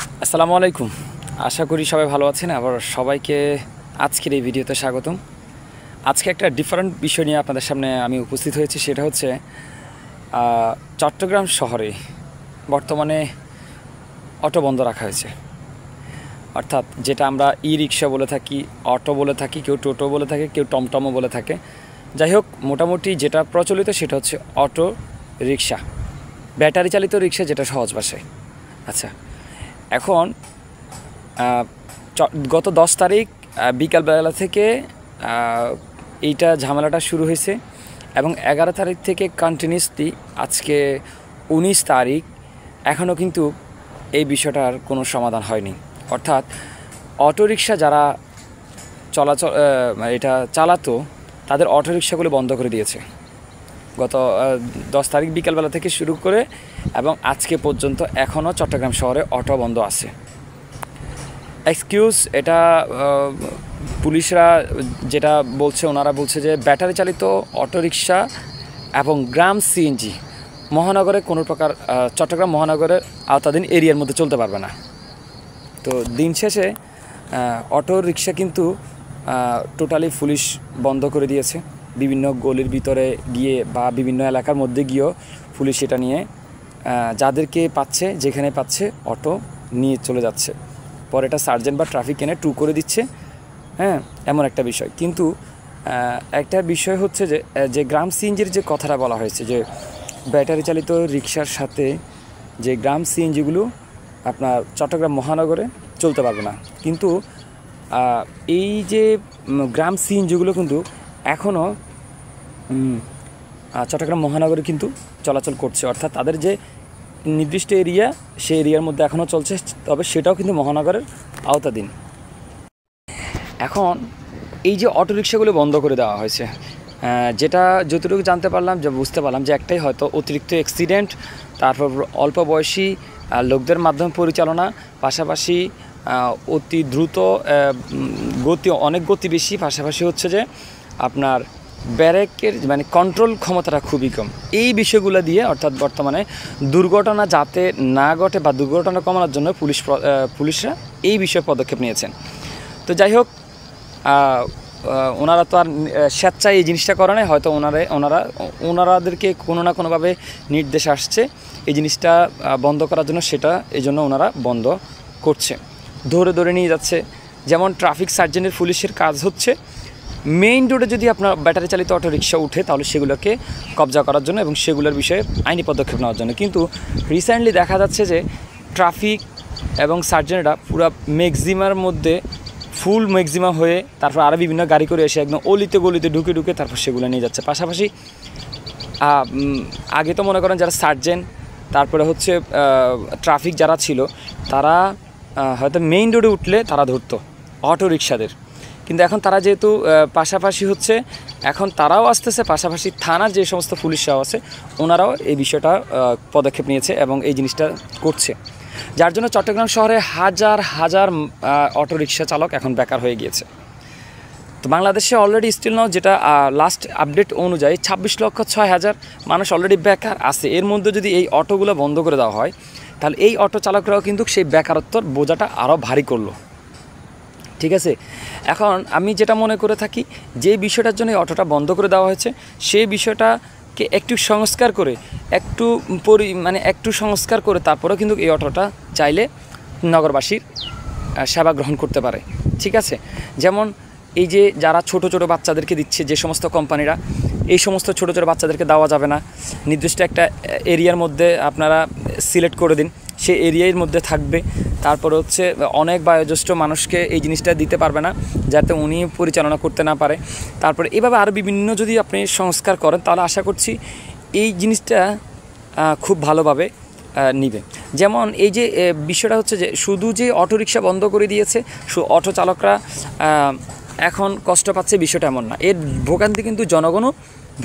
আসসালামু আলাইকুম। আশা করি সবাই ভালো আছেন। আবার সবাইকে আজকের এই ভিডিওতে স্বাগতম। আজকে একটা ডিফারেন্ট বিষয় নিয়ে আপনাদের সামনে আমি উপস্থিত হয়েছি। সেটা হচ্ছে চট্টগ্রাম শহরে বর্তমানে অটো বন্ধ রাখা হয়েছে। অর্থাৎ যেটা আমরা ই রিক্সা বলে থাকি, অটো বলে থাকি, কেউ টোটো বলে থাকে, কেউ টমটমও বলে থাকে। যাই হোক, মোটামুটি যেটা প্রচলিত সেটা হচ্ছে অটো রিক্সা, ব্যাটারি চালিত রিক্সা, যেটা সহজ ভাষায়। আচ্ছা, এখন গত 10 তারিখ বিকালবেলা থেকে এইটা ঝামেলাটা শুরু হয়েছে এবং 11 তারিখ থেকে কন্টিনিউসলি আজকে 19 তারিখ এখনও কিন্তু এই বিষয়টার কোনো সমাধান হয়নি। অর্থাৎ অটোরিকশা যারা এটা চালাতো তাদের অটোরিকশাগুলো বন্ধ করে দিয়েছে গত 10 তারিখ বিকালবেলা থেকে শুরু করে, এবং আজকে পর্যন্ত এখনও চট্টগ্রাম শহরে অটো বন্ধ আছে। এক্সকিউজ এটা পুলিশরা যেটা বলছে, ওনারা বলছে যে ব্যাটারি চালিত অটোরিকশা এবং গ্রাম সিএনজি মহানগরে কোনো প্রকার চট্টগ্রাম মহানগরের আওতাধীন এরিয়ার মধ্যে চলতে পারবে না। তো দিন শেষে অটো রিক্সা কিন্তু টোটালি পুলিশ বন্ধ করে দিয়েছে। বিভিন্ন গলির ভিতরে গিয়ে বা বিভিন্ন এলাকার মধ্যে গিয়েও পুলিশ এটা নিয়ে যাদেরকে পাচ্ছে, যেখানে পাচ্ছে অটো নিয়ে চলে যাচ্ছে। পরে এটা সার্জেন্ট বা ট্রাফিক এনে টু করে দিচ্ছে। হ্যাঁ, এমন একটা বিষয়। কিন্তু একটা বিষয় হচ্ছে যে গ্রাম সিএনজির যে কথাটা বলা হয়েছে, যে ব্যাটারি চালিত রিক্সার সাথে যে গ্রাম সিএনজিগুলো আপনার চট্টগ্রাম মহানগরে চলতে পারবে না। কিন্তু এই যে গ্রাম সিএনজিগুলো কিন্তু এখনও চট্টগ্রাম মহানগরে কিন্তু চলাচল করছে। অর্থাৎ তাদের যে নির্দিষ্ট এরিয়া, সেই এরিয়ার মধ্যে এখনও চলছে, তবে সেটাও কিন্তু মহানগরের আওতাধীন। এখন এই যে অটোরিকশাগুলো বন্ধ করে দেওয়া হয়েছে, যেটা যতটুকু জানতে পারলাম, যে বুঝতে পারলাম যে একটাই, হয়তো অতিরিক্ত অ্যাক্সিডেন্ট, তারপর অল্প বয়সী লোকদের মাধ্যমে পরিচালনা, পাশাপাশি অতি দ্রুত গতি, অনেক গতি বেশি, পাশাপাশি হচ্ছে যে আপনার ব্যারেকের মানে কন্ট্রোল ক্ষমতাটা খুবই কম। এই বিষয়গুলো দিয়ে অর্থাৎ বর্তমানে দুর্ঘটনা যাতে না ঘটে বা দুর্ঘটনা কমানোর জন্য পুলিশরা এই বিষয়ে পদক্ষেপ নিয়েছেন। তো যাই হোক, ওনারা তো আর স্বেচ্ছায় এই জিনিসটা করে নাই, হয়তো ওনারাদেরকে কোনো না কোনোভাবে নির্দেশ আসছে এই জিনিসটা বন্ধ করার জন্য, সেটা এই জন্য ওনারা বন্ধ করছে, ধরে ধরে নিয়ে যাচ্ছে। যেমন ট্রাফিক সার্জেন্টের পুলিশের কাজ হচ্ছে মেইন রোডে যদি আপনার ব্যাটারি চালিত অটো রিক্সা উঠে, তাহলে সেগুলোকে কবজা করার জন্য এবং সেগুলোর বিষয়ে আইনি পদক্ষেপ নেওয়ার জন্য। কিন্তু রিসেন্টলি দেখা যাচ্ছে যে ট্রাফিক এবং সার্জেন্টরা পুরো ম্যাক্সিমার মধ্যে ফুল ম্যাক্সিমাম হয়ে তারপর আরও বিভিন্ন গাড়ি করে এসে একদম অলিতে গলিতে ঢুকে ঢুকে তারপর সেগুলো নিয়ে যাচ্ছে। পাশাপাশি আগে তো মনে করেন যারা সার্জেন্ট, তারপরে হচ্ছে ট্রাফিক যারা ছিল, তারা হয়তো মেইন রোডে উঠলে তারা ধরতো অটো রিক্সাদের। কিন্তু এখন তারা যেহেতু পাশাপাশি হচ্ছে, এখন তারাও আসতেছে, পাশাপাশি থানার যে সমস্ত পুলিশরাও আছে ওনারাও এই বিষয়টা পদক্ষেপ নিয়েছে এবং এই জিনিসটা করছে, যার জন্য চট্টগ্রাম শহরে হাজার হাজার অটোরিকশা চালক এখন বেকার হয়ে গিয়েছে। তো বাংলাদেশে অলরেডি স্টিল নাও, যেটা লাস্ট আপডেট অনুযায়ী 26,06,000 মানুষ অলরেডি বেকার আছে। এর মধ্যে যদি এই অটোগুলো বন্ধ করে দেওয়া হয়, তাহলে এই অটো চালকরাও কিন্তু সেই বেকারত্বর বোঝাটা আরও ভারী করলো। ঠিক আছে, এখন আমি যেটা মনে করে থাকি, যে বিষয়টার জন্য এই অটোটা বন্ধ করে দেওয়া হয়েছে, সেই বিষয়টাকে একটু সংস্কার করে, একটু সংস্কার করে তারপরেও কিন্তু এই অটোটা চাইলে নগরবাসীর সেবা গ্রহণ করতে পারে। ঠিক আছে, যেমন এই যে যারা ছোট ছোট বাচ্চাদেরকে দিচ্ছে, যে সমস্ত কোম্পানিরা, এই সমস্ত ছোট ছোট বাচ্চাদেরকে দেওয়া যাবে না। নির্দিষ্ট একটা এরিয়ার মধ্যে আপনারা সিলেক্ট করে দিন, সেই এরিয়ার মধ্যে থাকবে। তারপর হচ্ছে অনেক বয়োজ্যেষ্ঠ মানুষকে এই জিনিসটা দিতে পারবে না, যাতে উনি পরিচালনা করতে না পারে। তারপরে এভাবে আরও বিভিন্ন যদি আপনি সংস্কার করেন, তাহলে আশা করছি এই জিনিসটা খুব ভালোভাবে নিবে। যেমন এই যে বিষয়টা হচ্ছে যে শুধু যে অটোরিকশা বন্ধ করে দিয়েছে, অটো চালকরা এখন কষ্ট পাচ্ছে, বিষয়টা এমন না। এর ভোগান্তি কিন্তু জনগণও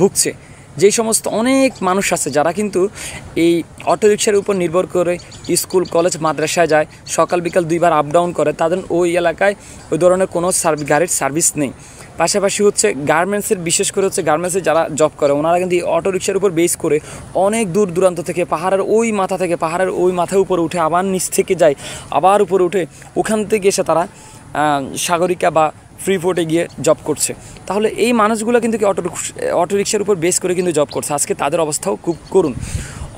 ভুগছে। যেই সমস্ত অনেক মানুষ আছে যারা কিন্তু এই অটোরিকশার উপর নির্ভর করে স্কুল, কলেজ, মাদ্রাসায় যায়, সকাল বিকাল 2 বার আপ ডাউন করে, তাদের ওই এলাকায় ওই ধরনের কোনো গাড়ির সার্ভিস নেই। পাশাপাশি হচ্ছে গার্মেন্টসের, বিশেষ করে হচ্ছে গার্মেন্টসে যারা জব করে ওনারা কিন্তু এই অটোরিকশার উপর বেস করে অনেক দূর দূরান্ত থেকে পাহাড়ের ওই মাথা থেকে পাহাড়ের ওই মাথার উপরে উঠে আবার নিচ থেকে যায়, আবার উপরে উঠে ওখান থেকে এসে তারা সাগরিকা বা ফ্রিপোর্টে গিয়ে জব করছে। তাহলে এই মানুষগুলো কিন্তু কি অটোরিকশার উপর বেস করে কিন্তু জব করছে। আজকে তাদের অবস্থাও খুব করুণ।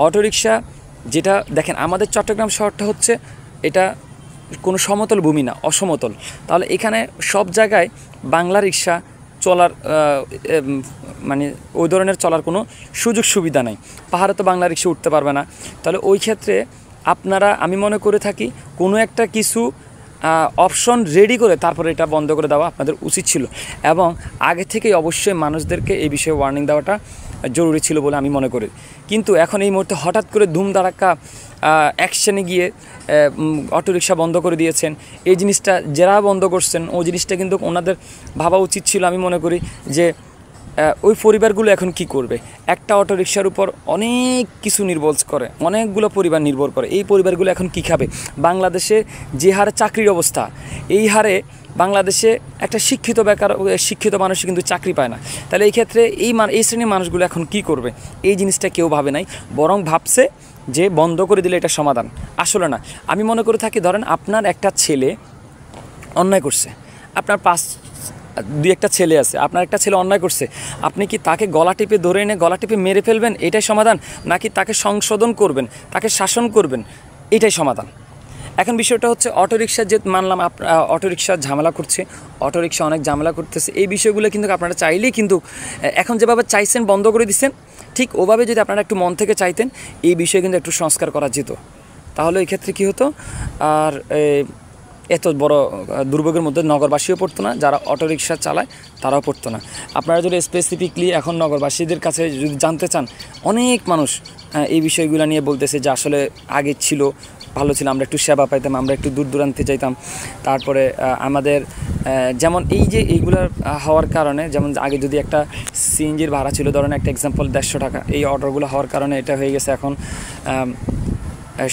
অটোরিকশা যেটা দেখেন, আমাদের চট্টগ্রাম শহরটা হচ্ছে এটা কোনো সমতল ভূমি না, অসমতল। তাহলে এখানে সব জায়গায় বাংলা রিক্সা চলার মানে ওই ধরনের চলার কোনো সুযোগ সুবিধা নেই। পাহাড়ে তো বাংলা রিক্সা উঠতে পারবে না। তাহলে ওই ক্ষেত্রে আপনারা, আমি মনে করে থাকি, কোনো একটা কিছু অপশন রেডি করে তারপরে এটা বন্ধ করে দেওয়া আপনাদের উচিত ছিল, এবং আগে থেকেই অবশ্যই মানুষদেরকে এই বিষয়ে ওয়ার্নিং দেওয়াটা জরুরি ছিল বলে আমি মনে করি। কিন্তু এখন এই মুহূর্তে হঠাৎ করে ধুমধারাক্কা অ্যাকশানে গিয়ে অটোরিকশা বন্ধ করে দিয়েছেন। এই জিনিসটা যারা বন্ধ করছেন ওই জিনিসটা কিন্তু ওনাদের ভাবা উচিত ছিল। আমি মনে করি যে ওই পরিবারগুলো এখন কি করবে। একটা অটোরিকশার উপর অনেক কিছু নির্ভর করে, অনেকগুলো পরিবার নির্ভর করে। এই পরিবারগুলো এখন কি খাবে? বাংলাদেশে যে হারে চাকরির অবস্থা, এই হারে বাংলাদেশে একটা শিক্ষিত মানুষ কিন্তু চাকরি পায় না। তাহলে এই ক্ষেত্রে এই শ্রেণীর মানুষগুলো এখন কি করবে, এই জিনিসটা কেউ ভাবে নাই, বরং ভাবছে যে বন্ধ করে দিলে এটা সমাধান। আসলে না। আমি মনে করে থাকি, ধরেন আপনার একটা ছেলে অন্যায় করছে, আপনার দুই একটা ছেলে আছে, আপনার একটা ছেলে অন্যায় করছে, আপনি কি তাকে গলা টিপে ধরে এনে গলা টিপে মেরে ফেলবেন, এটাই সমাধান? নাকি তাকে সংশোধন করবেন, তাকে শাসন করবেন, এটাই সমাধান? এখন বিষয়টা হচ্ছে অটোরিকশা, যে মানলাম অটোরিকশা ঝামেলা করছে, অটোরিকশা অনেক ঝামেলা করতেছে, এই বিষয়গুলো কিন্তু আপনারা চাইলেই কিন্তু এখন যেভাবে চাইছেন বন্ধ করে দিচ্ছেন, ঠিক ওভাবে যদি আপনারা একটু মন থেকে চাইতেন এই বিষয়ে কিন্তু একটু সংস্কার করা যেত, তাহলে এই ক্ষেত্রে কী হতো, আর এত বড় দুর্ভোগের মধ্যে নগরবাসীও পড়তো না, যারা অটোরিকশা চালায় তারাও পড়তো না। আপনারা যদি স্পেসিফিকলি এখন নগরবাসীদের কাছে যদি জানতে চান, অনেক মানুষ এই বিষয়গুলো নিয়ে বলতেছে যে আসলে আগে ছিল ভালো ছিল, আমরা একটু সেবা পাইতাম, আমরা একটু দূর দূরান্তে যাইতাম। তারপরে আমাদের যেমন এই যে এইগুলোর হওয়ার কারণে, যেমন আগে যদি একটা সিএনজির ভাড়া ছিল, ধরেন একটা এক্সাম্পল 150 টাকা, এই অটোগুলো হওয়ার কারণে এটা হয়ে গেছে এখন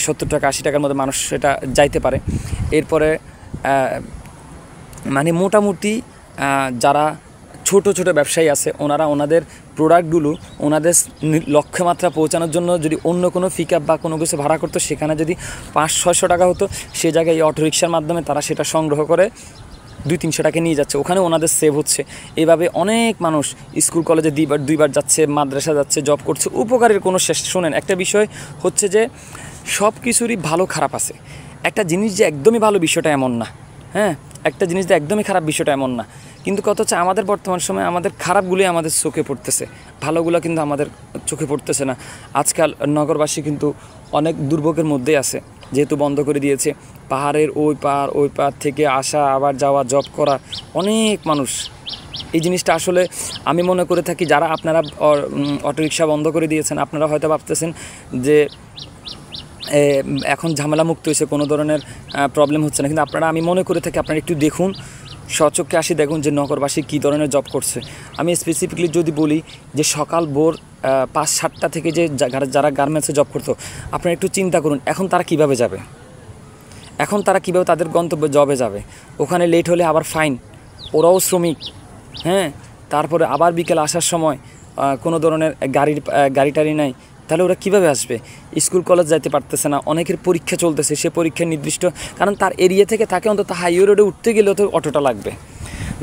70 টাকা 80 টাকার মধ্যে মানুষ এটা যাইতে পারে। এরপরে মানে মোটামুটি যারা ছোট ছোট ব্যবসায়ী আছে, ওনারা ওনাদের প্রোডাক্টগুলো ওনাদের লক্ষ্যমাত্রা পৌঁছানোর জন্য যদি অন্য কোনো পিকআপ বা কোনো কিছু ভাড়া করতো, সেখানে যদি 500-600 টাকা হতো, সে জায়গায় এই অটোরিকশার মাধ্যমে তারা সেটা সংগ্রহ করে 200-300 টাকা নিয়ে যাচ্ছে, ওখানে ওনাদের সেভ হচ্ছে। এইভাবে অনেক মানুষ স্কুল কলেজে দুইবার যাচ্ছে, মাদ্রাসা যাচ্ছে, জব করছে, উপকারের কোনো শেষ। শোনেন, একটা বিষয় হচ্ছে যে সব কিছুরই ভালো খারাপ আছে। একটা জিনিস যে একদমই ভালো বিষয়টা এমন না, হ্যাঁ, একটা জিনিস যে একদমই খারাপ বিষয়টা এমন না। কিন্তু কত হচ্ছে আমাদের বর্তমান সময়ে আমাদের খারাপগুলোই আমাদের চোখে পড়তেছে, ভালোগুলো কিন্তু আমাদের চোখে পড়তেছে না। আজকাল নগরবাসী কিন্তু অনেক দুর্ভোগের মধ্যেই আছে, যেহেতু বন্ধ করে দিয়েছে। পাহাড়ের ওই পার থেকে আসা, আবার যাওয়া, জব করা অনেক মানুষ। এই জিনিসটা আসলে আমি মনে করে থাকি, যারা আপনারা অটোরিকশা বন্ধ করে দিয়েছেন, আপনারা হয়তো ভাবতেছেন যে এখন ঝামেলা মুক্ত হয়েছে, কোনো ধরনের প্রবলেম হচ্ছে না। কিন্তু আপনারা, আমি মনে করে থাকি, আপনারা একটু দেখুন, স্বচক্ষে আসি দেখুন যে নগরবাসী কী ধরনের জব করছে। আমি স্পেসিফিকলি যদি বলি যে সকাল ভোর 5-7টা থেকে যে যারা গার্মেন্টসে জব করতো, আপনারা একটু চিন্তা করুন এখন তারা কিভাবে যাবে, এখন তারা কীভাবে তাদের গন্তব্যে জবে যাবে। ওখানে লেট হলে আবার ফাইন, ওরাও শ্রমিক, হ্যাঁ। তারপরে আবার বিকেল আসার সময় কোনো ধরনের গাড়ি টাড়ি নাই, তাহলে ওরা কীভাবে আসবে? স্কুল কলেজ যাইতে পারতেছে না, অনেকের পরীক্ষা চলতেছে, সে পরীক্ষার নির্দিষ্ট, কারণ তার এরিয়া থেকে তাকে অন্তত হাইওয়ে রোডে উঠতে গেলেও তো অটোটা লাগবে।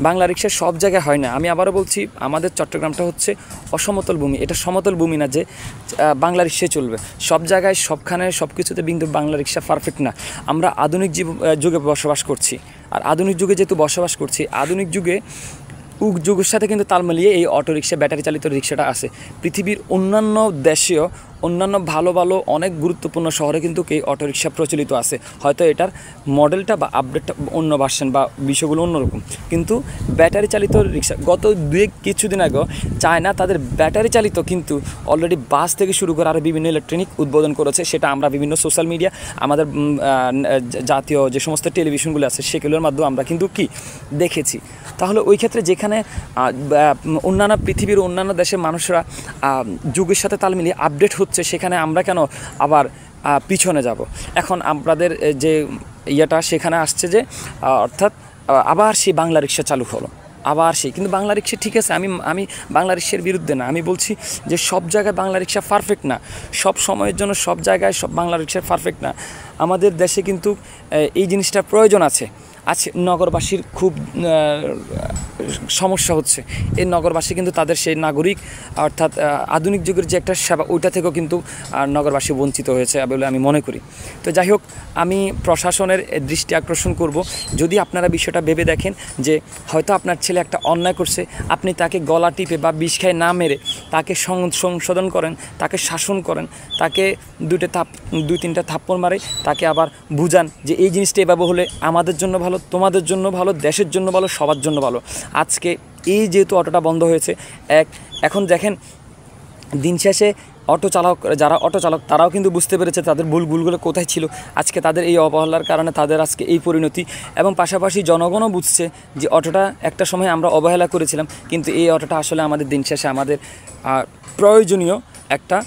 বাংলা রিক্সা সব জায়গায় হয় না। আমি আবারও বলছি, আমাদের চট্টগ্রামটা হচ্ছে অসমতল ভূমি, এটা সমতল ভূমি না যে বাংলা রিক্সায় চলবে সব জায়গায় সবখানে সব কিছুতে। কিন্তু বাংলা রিক্সা পারফেক্ট না। আমরা আধুনিক যুগে বসবাস করছি, আর আধুনিক যুগে যেহেতু বসবাস করছি, আধুনিক যুগের সাথে কিন্তু তাল মিলিয়ে এই অটোরিকশা, ব্যাটারি চালিত রিক্সাটা আছে। পৃথিবীর অন্যান্য দেশেও অন্যান্য ভালো ভালো অনেক গুরুত্বপূর্ণ শহরে কিন্তু এই অটোরিকশা প্রচলিত আছে। হয়তো এটার মডেলটা বা আপডেটটা অন্য ভার্সন বা বিষয়গুলো অন্যরকম, কিন্তু ব্যাটারি চালিত রিক্সা গত কিছুদিন আগেও চায়না তাদের ব্যাটারি চালিত কিন্তু অলরেডি বাস থেকে শুরু করে আরও বিভিন্ন ইলেকট্রনিক উদ্বোধন করেছে। সেটা আমরা বিভিন্ন সোশ্যাল মিডিয়া, আমাদের জাতীয় যে সমস্ত টেলিভিশনগুলো আছে সেগুলোর মাধ্যমে আমরা কিন্তু দেখেছি। তাহলে ওই ক্ষেত্রে যেখানে অন্যান্য পৃথিবীর অন্যান্য দেশের মানুষরা যুগের সাথে তাল মিলিয়ে আপডেট হচ্ছে, সেখানে আমরা কেন আবার পিছনে যাব? এখন আমাদের যে সেখানে আসছে যে অর্থাৎ আবার সেই বাংলা রিক্সা চালু হলো, আবার সেই কিন্তু বাংলা রিক্সা ঠিক আছে, আমি আমি বাংলা রিক্সার বিরুদ্ধে না, আমি বলছি যে সব জায়গায় বাংলা রিক্সা পারফেক্ট না, সব সময়ের জন্য সব জায়গায় সব বাংলা রিক্সা পারফেক্ট না। আমাদের দেশে কিন্তু এই জিনিসটার প্রয়োজন আছে। আছে নগরবাসীর খুব সমস্যা হচ্ছে, এই নগরবাসী কিন্তু তাদের সেই নাগরিক অর্থাৎ আধুনিক যুগের যে একটা সেবা ওইটা থেকেও কিন্তু নগরবাসী বঞ্চিত হয়েছে বলে আমি মনে করি। তো যাই হোক, আমি প্রশাসনের দৃষ্টি আকর্ষণ করব, যদি আপনারা বিষয়টা ভেবে দেখেন যে হয়তো আপনার ছেলে একটা অন্যায় করছে, আপনি তাকে গলা টিপে বা বিষ খায় না মেরে তাকে সংশোধন করেন, তাকে শাসন করেন, তাকে দুই তিনটা থাপ্পড় মারে, তাকে আবার বুঝান যে এই জিনিসটা এভাবে হলে আমাদের জন্য ভালো, তোমাদের জন্য ভালো, দেশের জন্য ভালো, সবার জন্য ভালো। আজকে এই যেহেতু অটোটা বন্ধ হয়েছে, এখন দেখেন দিন শেষে যারা অটো চালক তারাও কিন্তু বুঝতে পেরেছে তাদের ভুলগুলো কোথায় ছিল। আজকে তাদের এই অবহেলার কারণে তাদের আজকে এই পরিণতি, এবং পাশাপাশি জনগণও বুঝছে যে অটোটা একটা সময় আমরা অবহেলা করেছিলাম, কিন্তু এই অটোটা আসলে আমাদের দিন শেষে আমাদের প্রয়োজনীয় একটা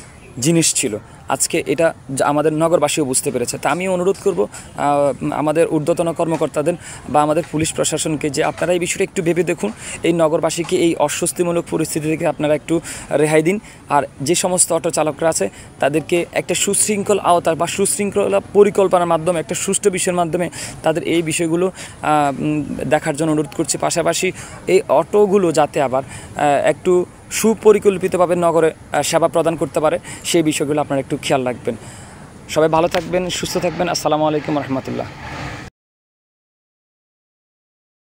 জিনিস ছিল। আজকে এটা আমাদের নগরবাসীও বুঝতে পেরেছে। তা আমি অনুরোধ করব আমাদের ঊর্ধ্বতন কর্মকর্তাদের বা আমাদের পুলিশ প্রশাসনকে যে আপনারা এই বিষয়টা একটু ভেবে দেখুন, এই নগরবাসীকে এই অস্বস্তিমূলক পরিস্থিতি থেকে আপনারা একটু রেহাই দিন। আর যে সমস্ত অটো চালকরা আছে তাদেরকে একটা সুশৃঙ্খল আওতার বা সুশৃঙ্খলা পরিকল্পনার মাধ্যমে, একটা সুষ্ঠু বিষয়ের মাধ্যমে তাদের এই বিষয়গুলো দেখার জন্য অনুরোধ করছি। পাশাপাশি এই অটোগুলো যাতে আবার একটু সুপরিকল্পিতভাবে নগরে সেবা প্রদান করতে পারে, সেই বিষয়গুলো আপনারা একটু খেয়াল রাখবেন। সবাই ভালো থাকবেন, সুস্থ থাকবেন। আসসালামু আলাইকুম রহমতুল্লাহ।